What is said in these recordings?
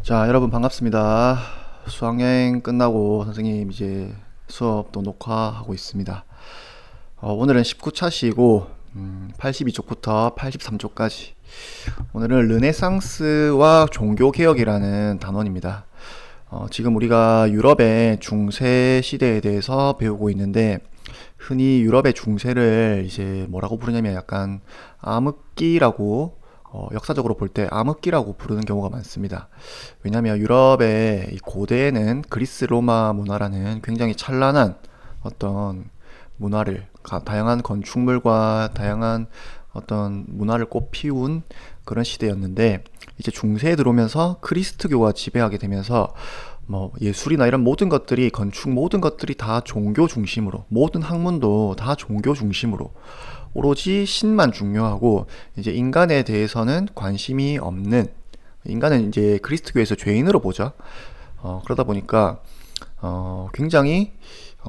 자, 여러분 반갑습니다. 수학여행 끝나고 선생님 이제 수업도 녹화하고 있습니다. 오늘은 19차 시고 82쪽부터 83쪽까지. 오늘은 르네상스와 종교개혁이라는 단원입니다. 지금 우리가 유럽의 중세 시대에 대해서 배우고 있는데, 흔히 유럽의 중세를 이제 뭐라고 부르냐면 약간 암흑기라고, 역사적으로 볼 때 암흑기라고 부르는 경우가 많습니다. 왜냐하면 유럽의 이 고대에는 그리스 로마 문화라는 굉장히 찬란한 어떤 문화를, 다양한 건축물과 다양한 어떤 문화를 꽃피운 그런 시대였는데, 이제 중세에 들어오면서 그리스도교가 지배하게 되면서 뭐 예술이나 이런 모든 것들이, 건축 모든 것들이 다 종교 중심으로, 모든 학문도 다 종교 중심으로, 오로지 신만 중요하고 이제 인간에 대해서는 관심이 없는, 인간은 이제 그리스도교에서 죄인으로 보죠. 그러다 보니까 굉장히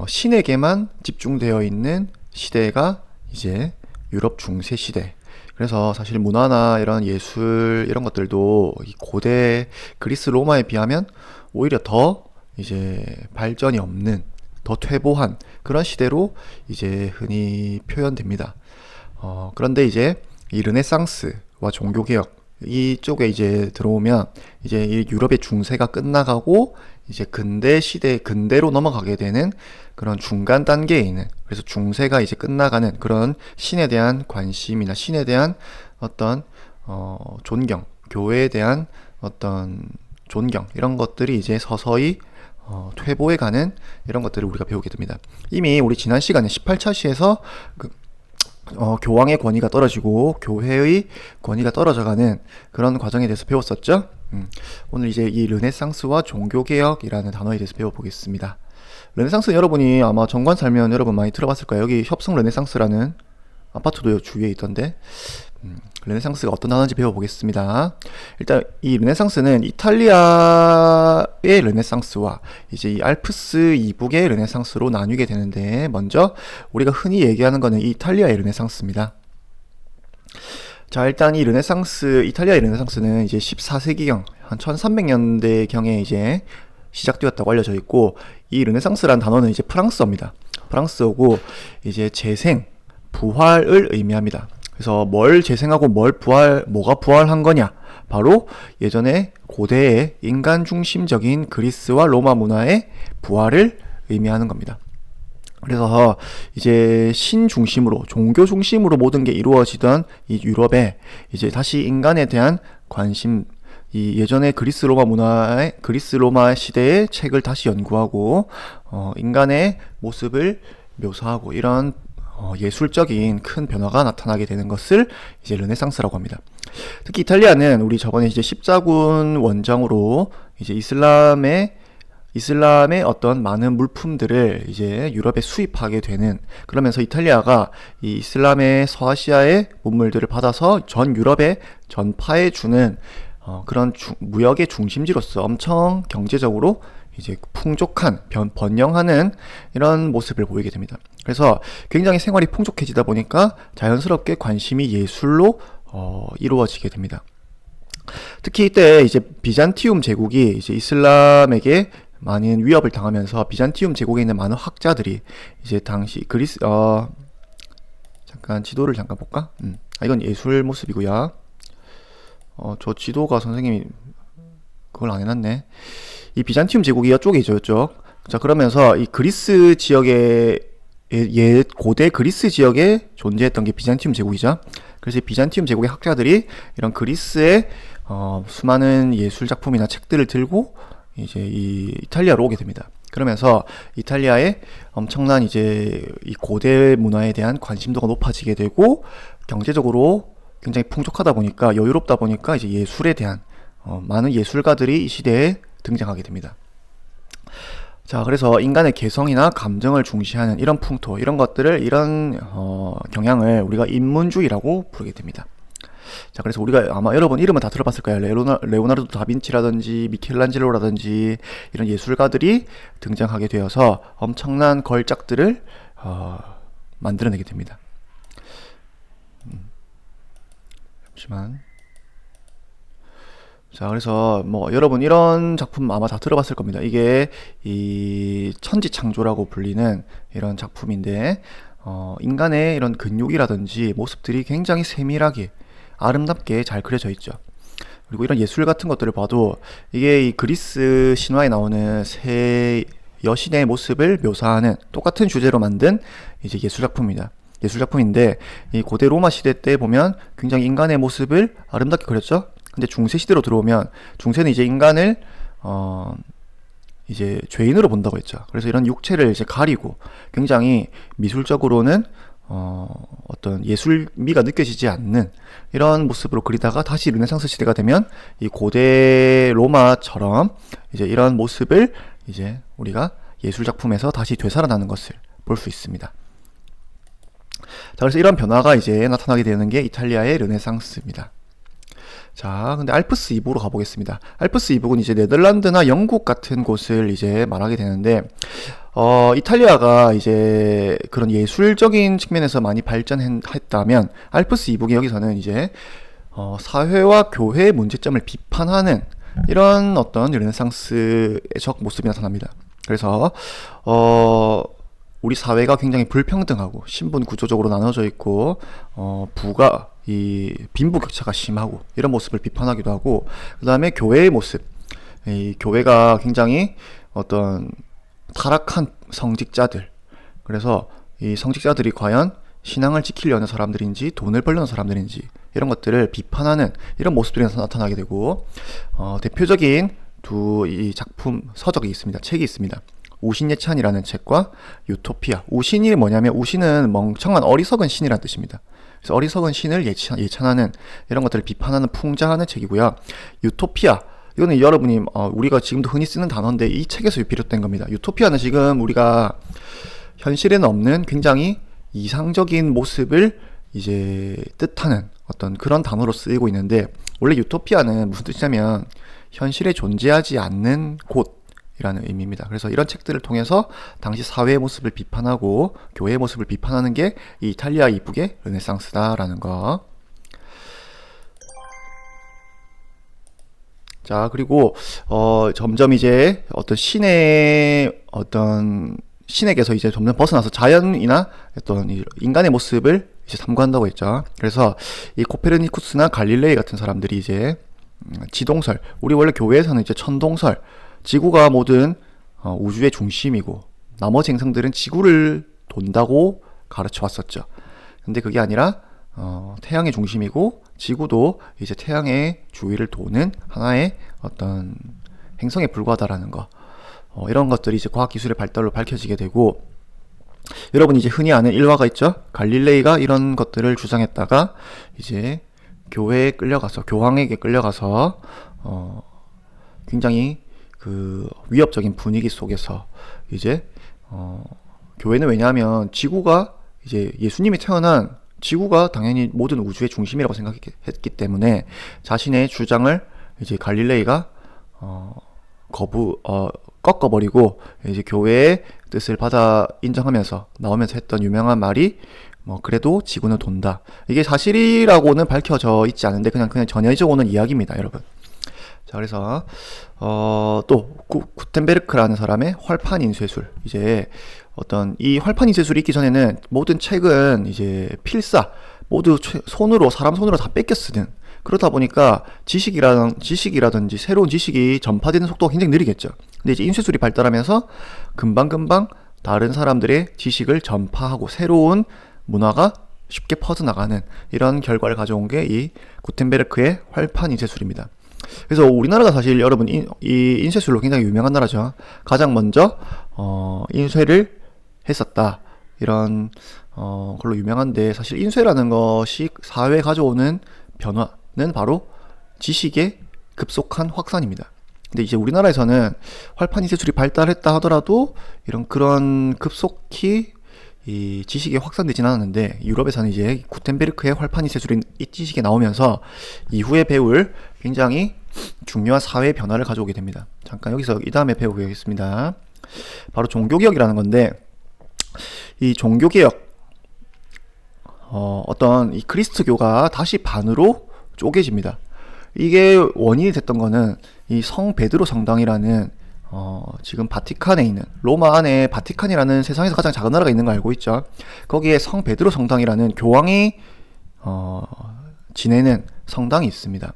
신에게만 집중되어 있는 시대가 이제 유럽 중세 시대. 그래서 사실 문화나 이런 예술 이런 것들도 이 고대 그리스 로마에 비하면 오히려 더 이제 발전이 없는, 더 퇴보한 그런 시대로 이제 흔히 표현됩니다. 그런데 이제 이 르네상스와 종교개혁 이쪽에 이제 들어오면 이제 이 유럽의 중세가 끝나가고 이제 근대 시대, 근대로 넘어가게 되는 그런 중간 단계에 있는, 그래서 중세가 이제 끝나가는 그런 신에 대한 관심이나 신에 대한 어떤 존경, 교회에 대한 어떤 존경, 이런 것들이 이제 서서히 퇴보해 가는 이런 것들을 우리가 배우게 됩니다. 이미 우리 지난 시간에 18차 시에서 교황의 권위가 떨어지고 교회의 권위가 떨어져가는 그런 과정에 대해서 배웠었죠. 오늘 이제 이 르네상스와 종교개혁이라는 단어에 대해서 배워보겠습니다. 르네상스 여러분이 아마 정관 살면 여러분 많이 들어봤을 거예요. 여기 협성 르네상스라는 아파트도 주위에 있던데, 르네상스가 어떤 단어인지 배워보겠습니다. 일단 이 르네상스는 이탈리아의 르네상스와 이제 이 알프스 이북의 르네상스로 나뉘게 되는데, 먼저 우리가 흔히 얘기하는 거는 이탈리아의 르네상스입니다. 자, 일단 이 르네상스, 이탈리아의 르네상스는 이제 14세기경, 한 1300년대경에 이제 시작되었다고 알려져 있고, 이 르네상스란 단어는 이제 프랑스어입니다. 프랑스어고 이제 재생, 부활을 의미합니다. 그래서 뭘 재생하고 뭐가 부활한 거냐? 바로 예전에 고대의 인간 중심적인 그리스와 로마 문화의 부활을 의미하는 겁니다. 그래서 이제 신 중심으로, 종교 중심으로 모든 게 이루어지던 이 유럽에 이제 다시 인간에 대한 관심, 이 예전의 그리스 로마 시대의 책을 다시 연구하고 인간의 모습을 묘사하고, 이런 예술적인 큰 변화가 나타나게 되는 것을 이제 르네상스라고 합니다. 특히 이탈리아는 우리 저번에 이제 십자군 원정으로 이제 이슬람의 어떤 많은 물품들을 이제 유럽에 수입하게 되는, 그러면서 이탈리아가 이 이슬람의 서아시아의 문물들을 받아서 전 유럽에 전파해 주는 그런 무역의 중심지로서 엄청 경제적으로 이제 풍족한, 번영하는 이런 모습을 보이게 됩니다. 그래서 굉장히 생활이 풍족해지다 보니까 자연스럽게 관심이 예술로 이루어지게 됩니다. 특히 이때 이제 비잔티움 제국이 이제 이슬람에게 많은 위협을 당하면서, 비잔티움 제국에 있는 많은 학자들이 이제 당시 잠깐 지도를 잠깐 볼까? 이건 예술 모습이고요. 저 지도가 선생님이 그걸 안 해놨네. 이 비잔티움 제국이 이쪽이죠, 이쪽. 자, 그러면서 이 그리스 지역의 고대 그리스 지역에 존재했던 게 비잔티움 제국이죠. 그래서 이 비잔티움 제국의 학자들이 이런 그리스의 수많은 예술 작품이나 책들을 들고 이제 이 이탈리아로 오게 됩니다. 그러면서 이탈리아의 엄청난 이제 이 고대 문화에 대한 관심도가 높아지게 되고, 경제적으로 굉장히 풍족하다 보니까, 여유롭다 보니까 이제 예술에 대한 많은 예술가들이 이 시대에 등장하게 됩니다. 자, 그래서 인간의 개성이나 감정을 중시하는 이런 풍토, 이런 것들을, 이런 경향을 우리가 인문주의라고 부르게 됩니다. 자, 그래서 우리가 아마 여러분 이름은 다 들어봤을 거예요. 레오나르도 다빈치라든지 미켈란젤로라든지 이런 예술가들이 등장하게 되어서 엄청난 걸작들을 만들어내게 됩니다. 잠시만. 자, 그래서 뭐 여러분 이런 작품 아마 다 들어봤을 겁니다. 이게 이 천지창조라고 불리는 이런 작품인데, 인간의 이런 근육이라든지 모습들이 굉장히 세밀하게 아름답게 잘 그려져 있죠. 그리고 이런 예술 같은 것들을 봐도 이게 이 그리스 신화에 나오는 새 여신의 모습을 묘사하는 똑같은 주제로 만든 이제 예술 작품입니다. 예술 작품인데, 이 고대 로마 시대 때 보면 굉장히 인간의 모습을 아름답게 그렸죠. 근데 중세 시대로 들어오면, 중세는 이제 인간을 이제 죄인으로 본다고 했죠. 그래서 이런 육체를 이제 가리고 굉장히 미술적으로는 어떤 예술미가 느껴지지 않는 이런 모습으로 그리다가, 다시 르네상스 시대가 되면 이 고대 로마처럼 이제 이런 모습을 이제 우리가 예술 작품에서 다시 되살아나는 것을 볼 수 있습니다. 자, 그래서 이런 변화가 이제 나타나게 되는 게 이탈리아의 르네상스입니다. 자, 근데 알프스 이북으로 가보겠습니다. 알프스 이북은 이제 네덜란드나 영국 같은 곳을 이제 말하게 되는데, 이탈리아가 이제 그런 예술적인 측면에서 많이 발전했다면, 알프스 이북이 여기서는 이제 사회와 교회의 문제점을 비판하는 이런 어떤 르네상스적 모습이 나타납니다. 그래서 우리 사회가 굉장히 불평등하고 신분 구조적으로 나눠져 있고, 부가 이 빈부격차가 심하고 이런 모습을 비판하기도 하고, 그 다음에 교회의 모습, 이 교회가 굉장히 어떤 타락한 성직자들, 그래서 이 성직자들이 과연 신앙을 지키려는 사람들인지 돈을 벌려는 사람들인지 이런 것들을 비판하는 이런 모습들이 나타나게 되고, 대표적인 두 이 작품 서적이 있습니다. 책이 있습니다. 우신예찬이라는 책과 유토피아. 우신이 뭐냐면, 우신은 멍청한 어리석은 신이라는 뜻입니다. 그래서 어리석은 신을 예찬하는 이런 것들을 비판하는 풍자하는 책이고요. 유토피아, 이거는 여러분이 우리가 지금도 흔히 쓰는 단어인데 이 책에서 비롯된 겁니다. 유토피아는 지금 우리가 현실에는 없는 굉장히 이상적인 모습을 이제 뜻하는 어떤 그런 단어로 쓰이고 있는데, 원래 유토피아는 무슨 뜻이냐면 현실에 존재하지 않는 곳이라는 의미입니다. 그래서 이런 책들을 통해서 당시 사회의 모습을 비판하고 교회의 모습을 비판하는 게 이 이탈리아 이북의 르네상스다라는 거. 자, 그리고 점점 이제 신에게서 이제 점점 벗어나서 자연이나 어떤 인간의 모습을 이제 탐구한다고 했죠. 그래서 이 코페르니쿠스나 갈릴레이 같은 사람들이 이제 지동설, 우리 원래 교회에서는 이제 천동설, 지구가 모든 우주의 중심이고 나머지 행성들은 지구를 돈다고 가르쳐 왔었죠. 근데 그게 아니라 태양의 중심이고 지구도 이제 태양의 주위를 도는 하나의 어떤 행성에 불과하다라는 거, 이런 것들이 이제 과학기술의 발달로 밝혀지게 되고, 여러분이 이제 흔히 아는 일화가 있죠. 갈릴레이가 이런 것들을 주장했다가 이제 교회에 끌려가서, 교황에게 끌려가서 굉장히 그 위협적인 분위기 속에서 이제 교회는, 왜냐하면 지구가 이제 예수님이 태어난 지구가 당연히 모든 우주의 중심이라고 생각했기 때문에 자신의 주장을 이제 갈릴레이가 꺾어버리고 이제 교회의 뜻을 받아 인정하면서 나오면서 했던 유명한 말이 그래도 지구는 돈다. 이게 사실이라고는 밝혀져 있지 않은데 그냥 전해져 오는 이야기입니다, 여러분. 자, 그래서 또 구텐베르크라는 사람의 활판 인쇄술, 이제 어떤 이 활판 인쇄술이 있기 전에는 모든 책은 이제 필사, 모두 사람 손으로 다 뺏겨 쓰는, 그러다 보니까 지식이라든지 새로운 지식이 전파되는 속도가 굉장히 느리겠죠. 근데 이제 인쇄술이 발달하면서 금방금방 다른 사람들의 지식을 전파하고 새로운 문화가 쉽게 퍼져나가는 이런 결과를 가져온 게 이 구텐베르크의 활판 인쇄술입니다. 그래서 우리나라가 사실 여러분 이 인쇄술로 굉장히 유명한 나라죠. 가장 먼저 인쇄를 했었다, 이런 걸로 유명한데, 사실 인쇄라는 것이 사회에 가져오는 변화는 바로 지식의 급속한 확산입니다. 근데 이제 우리나라에서는 활판 인쇄술이 발달했다 하더라도 그런 급속히 이 지식이 확산되진 않았는데, 유럽에서는 이제 구텐베르크의 활판 인쇄술이 이 지식이 나오면서 이후에 배울 굉장히 중요한 사회 변화를 가져오게 됩니다. 잠깐 여기서 이 다음에 배우겠습니다. 바로 종교개혁이라는 건데, 이 종교개혁, 어떤 이 그리스도교가 다시 반으로 쪼개집니다. 이게 원인이 됐던 거는 이 성 베드로 성당이라는 지금 바티칸에 있는, 로마 안에 바티칸이라는 세상에서 가장 작은 나라가 있는 거 알고 있죠? 거기에 성 베드로 성당이라는 교황이 지내는 성당이 있습니다.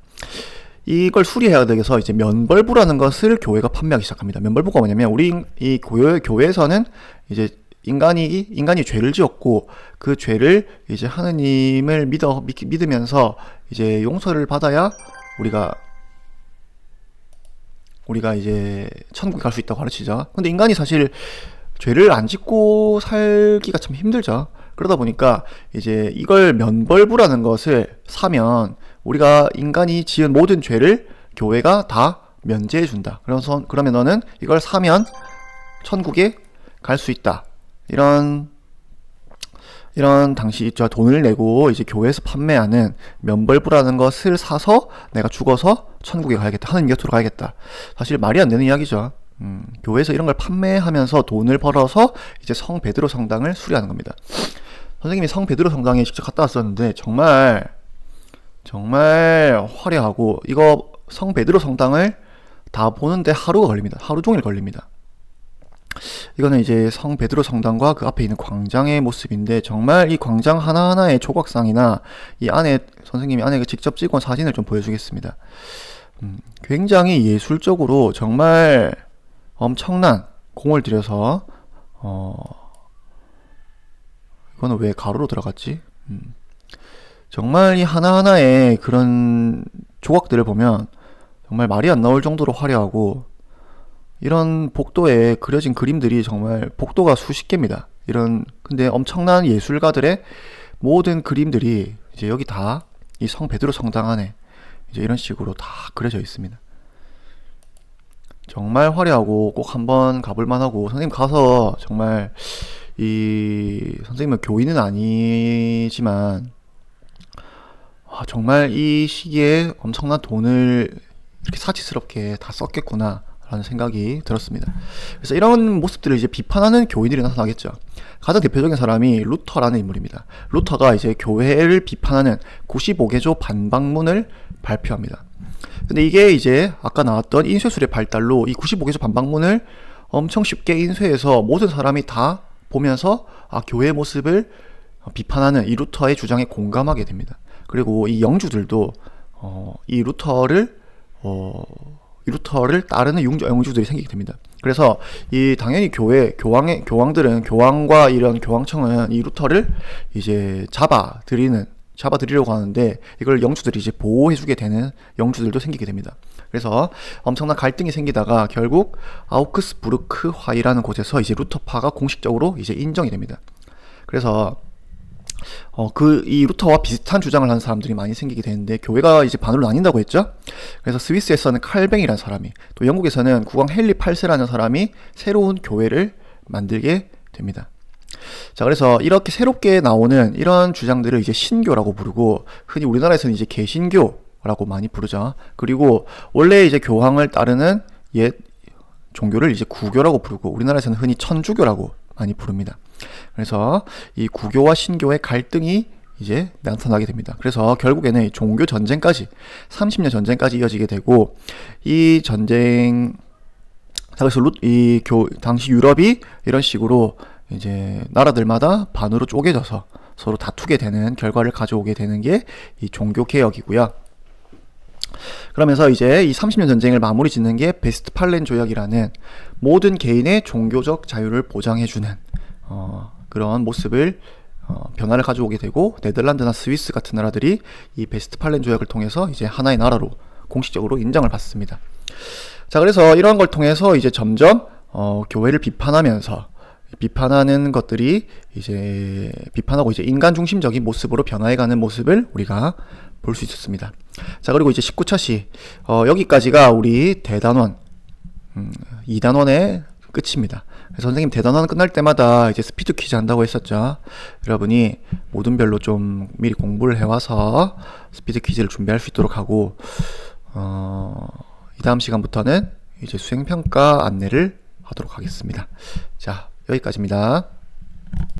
이걸 수리해야 되겠어 이제 면벌부라는 것을 교회가 판매하기 시작합니다. 면벌부가 뭐냐면, 우리 이 교회에서는 이제 인간이 죄를 지었고, 그 죄를 이제 하느님을 믿으면서 이제 용서를 받아야 우리가 이제 천국에 갈 수 있다고 가르치죠. 근데 인간이 사실 죄를 안 짓고 살기가 참 힘들죠. 그러다 보니까 이제 이걸 면벌부라는 것을 사면 우리가 인간이 지은 모든 죄를 교회가 다 면제해 준다. 그러면 너는 이걸 사면 천국에 갈 수 있다. 이런 당시 있죠. 돈을 내고 이제 교회에서 판매하는 면벌부라는 것을 사서 내가 죽어서 천국에 가야겠다, 하느님 곁으로 가야겠다. 사실 말이 안 되는 이야기죠. 교회에서 이런 걸 판매하면서 돈을 벌어서 이제 성 베드로 성당을 수리하는 겁니다. 선생님이 성 베드로 성당에 직접 갔다 왔었는데 정말 화려하고, 이거 성 베드로 성당을 다 보는데 하루가 걸립니다. 하루 종일 걸립니다. 이거는 이제 성 베드로 성당과 그 앞에 있는 광장의 모습인데, 정말 이 광장 하나하나의 조각상이나 이 안에, 선생님이 안에 직접 찍은 사진을 좀 보여주겠습니다. 굉장히 예술적으로 정말 엄청난 공을 들여서 이거는 왜 가로로 들어갔지? 정말 이 하나하나의 그런 조각들을 보면 정말 말이 안 나올 정도로 화려하고, 이런 복도에 그려진 그림들이 정말 복도가 수십 개입니다. 근데 엄청난 예술가들의 모든 그림들이 이제 여기 다 이 성 베드로 성당 안에 이제 이런 식으로 다 그려져 있습니다. 정말 화려하고 꼭 한번 가볼 만하고, 선생님 가서 정말, 선생님은 교인은 아니지만 정말 이 시기에 엄청난 돈을 이렇게 사치스럽게 다 썼겠구나 라는 생각이 들었습니다. 그래서 이런 모습들을 이제 비판하는 교인들이 나타나겠죠. 가장 대표적인 사람이 루터라는 인물입니다. 루터가 이제 교회를 비판하는 95개조 반박문을 발표합니다. 근데 이게 이제 아까 나왔던 인쇄술의 발달로 이 95개조 반박문을 엄청 쉽게 인쇄해서 모든 사람이 다 보면서 교회의 모습을 비판하는 이 루터의 주장에 공감하게 됩니다. 그리고 이 영주들도 이 루터를 따르는 영주들이 생기게 됩니다. 그래서 당연히 교황들은, 교황과 이런 교황청은 이 루터를 이제 잡아들이려고 하는데, 이걸 영주들이 이제 보호해주게 되는 영주들도 생기게 됩니다. 그래서 엄청난 갈등이 생기다가 결국 아우크스부르크 화의라는 곳에서 이제 루터파가 공식적으로 이제 인정이 됩니다. 그래서 이 루터와 비슷한 주장을 하는 사람들이 많이 생기게 되는데, 교회가 이제 반으로 나뉜다고 했죠. 그래서 스위스에서는 칼뱅이라는 사람이, 또 영국에서는 국왕 헨리 8세라는 사람이 새로운 교회를 만들게 됩니다. 자, 그래서 이렇게 새롭게 나오는 이런 주장들을 이제 신교라고 부르고, 흔히 우리나라에서는 이제 개신교라고 많이 부르죠. 그리고 원래 이제 교황을 따르는 옛 종교를 이제 구교라고 부르고, 우리나라에서는 흔히 천주교라고 많이 부릅니다. 그래서 이 구교와 신교의 갈등이 이제 나타나게 됩니다. 그래서 결국에는 이 종교 전쟁까지, 30년 전쟁까지 이어지게 되고, 이 전쟁, 그래서 당시 유럽이 이런 식으로 이제 나라들마다 반으로 쪼개져서 서로 다투게 되는 결과를 가져오게 되는 게 이 종교 개혁이고요. 그러면서 이제 이 30년 전쟁을 마무리 짓는 게 베스트팔렌 조약이라는 모든 개인의 종교적 자유를 보장해주는 그런 모습을 변화를 가져오게 되고, 네덜란드나 스위스 같은 나라들이 이 베스트팔렌 조약을 통해서 이제 하나의 나라로 공식적으로 인정을 받습니다. 자, 그래서 이러한 걸 통해서 이제 점점 교회를 비판하는 것들이 이제 비판하고 이제 인간 중심적인 모습으로 변화해가는 모습을 우리가 볼 수 있었습니다. 자, 그리고 이제 19차 시 여기까지가 우리 대단원 2단원의 끝입니다. 그래서 선생님 대단원 끝날 때마다 이제 스피드 퀴즈 한다고 했었죠. 여러분이 모든 별로 좀 미리 공부를 해와서 스피드 퀴즈를 준비할 수 있도록 하고, 이 다음 시간부터는 이제 수행평가 안내를 하도록 하겠습니다. 자, 여기까지입니다.